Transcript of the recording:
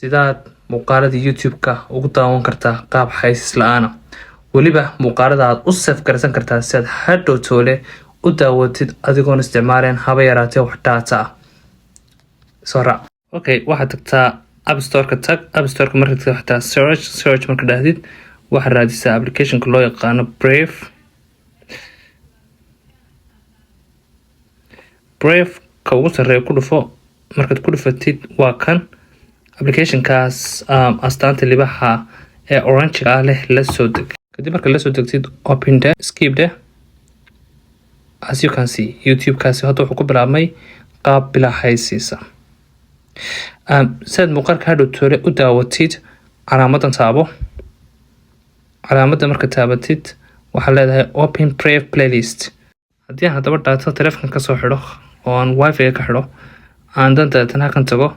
sidaad muuqaalada YouTube-ka ugu daawan kartaa qaab xayeysiis la'aan ah. Weliba muuqaalada aad u save garaysan kartaa si aad hadhow toole u daawatid adigoon isticmaaleen haba yaraatee wax data ah. Soo raac. Okay, waxaad tagtaa App Store-ka tag. App Store-ka markaad tagtaa search marka dhahdid waxaad raadisaa application-ka loo yaqaano Brave. Brave ka ugu sarreeya ku dhufo. Markaad ku dhufatid waa kan application-kaas astaanta libaxa ee orange ah leh la soo deg. Kadib marka la soo degtid open de skip de. As you can see YouTube-kaasi hadda wuxuu ku bilaabmay qaab bilaa xayeysiisa. Saad muuqaalka hadhow toole u daawatid calaamadan taabo. Calaamadda marka taabatid waxaa leedahay open Brave playlist. Haddii aan haddaba data telefoonka ka soo xidho oo aan wifi ka xidho aan dan daatana kan tago